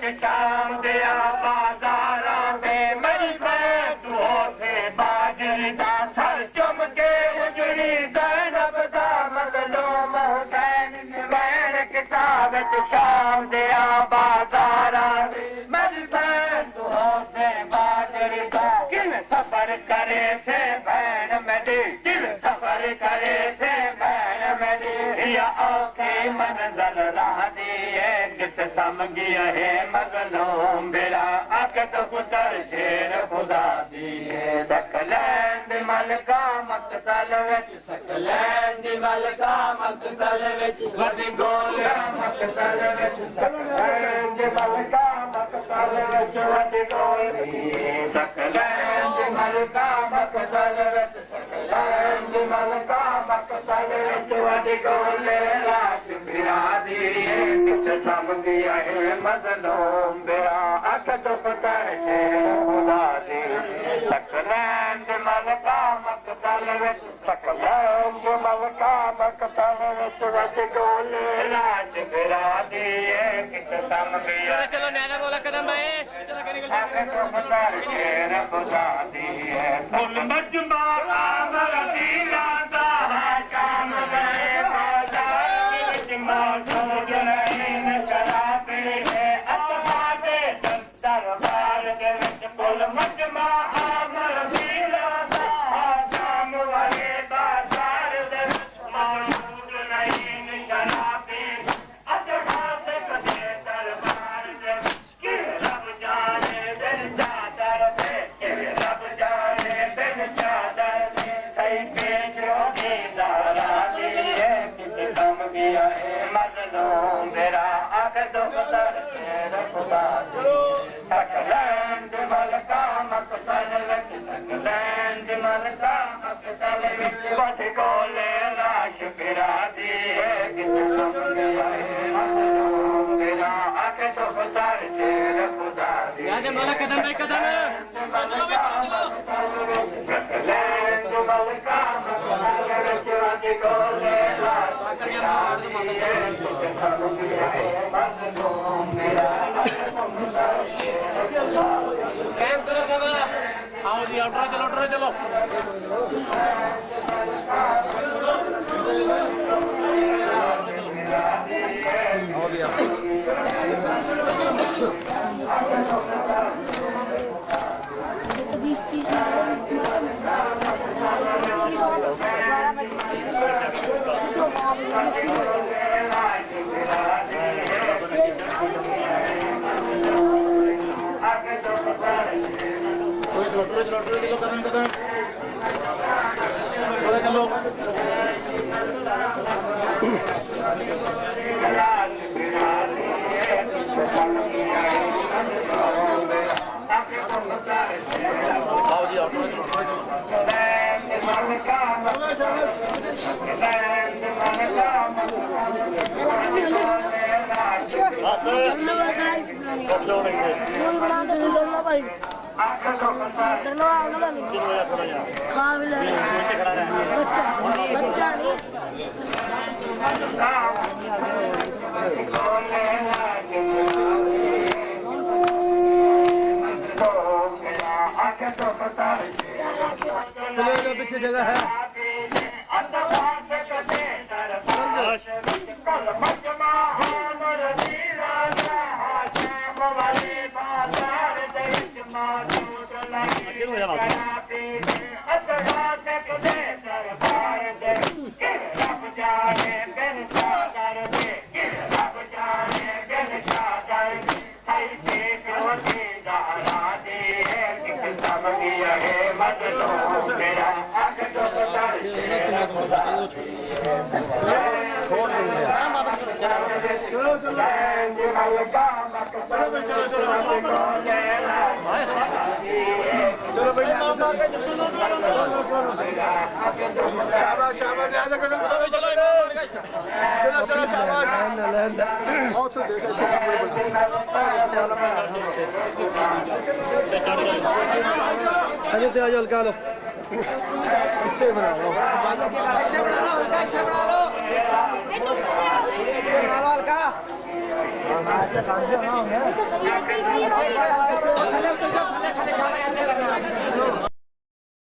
विच शाम दिया बाजारा में मेरी बहन तू होठे बाजरी दा सर चुम के उजड़ी ज़ैनब दा मज़लूम हुसैन बहन किताब विच शाम दिया बाजारा में मेरी बहन तू होठे बाजरी दा किवें सफर करे से बहन मेरी किवें सफर करे से बहन मेरी या औखे मंज़िल राह दी है कित समझी है मज़लूम बेड़ा अकद पुतर शेर खुदा दी है सकलैन दी मलका मक़तल विच सकलैन दी मलका मक़तल विच वदी गोलियां मक़तल विच सकलैन दी मलका मक़तल विच वदी गोलियां सकलैन दी मलका मक़तल विच सकलैन दी मलका मक़तल विच वदी गोलियां शुक्रिया दी कित समझी है मज़लूम बेड़ा अकद पुतर शेर खुदा दी सकलैन दी मलका मक़तल विच सकलैन दी मलका मक़तल विच वदी गोलियां शुक्रिया दी कित समझी है चलो नैना बोला कदम भाई अकद पुतर शेर खुदा दी है फुल मजमा आमर दीना दा काम गए बाजार विच मौजूद रहीन शराबे है अतमा दे दरबार दे विच फुल मजमा आमर दीना दा काम गए बाजार दे विच मौजूद रहीन शराबे अतमा दे दरबार दे विच कि रब जाने दिल चादर दे कि रब जाने दिल चादर दे सही पेश होगी दारा दी है कित कम गया है मज़लूम मेरा अकद पुतर शेर खुदा दी सकलैन दी मलका मक़तल विच सकलैन दी मलका मक़तल विच वदी गोलियां शुक्रिया दी है कित कम गया है मज़लूम मेरा अकद पुतर शेर खुदा दी याद मौला कदम भाई कदम सकलैन दी मलका मक़तल विच वदी गोलियां शुक्रिया दी है कित कम गया है मज़लूम मेरा अकद पुतर शेर खुदा दी कैम करो बाबा आओ जी ऑर्डर चलो आओ भैया चलो कदम कदम चलो आओ जी ऑटो बच्चा नहीं पीछे जगह है तो सही है कि ये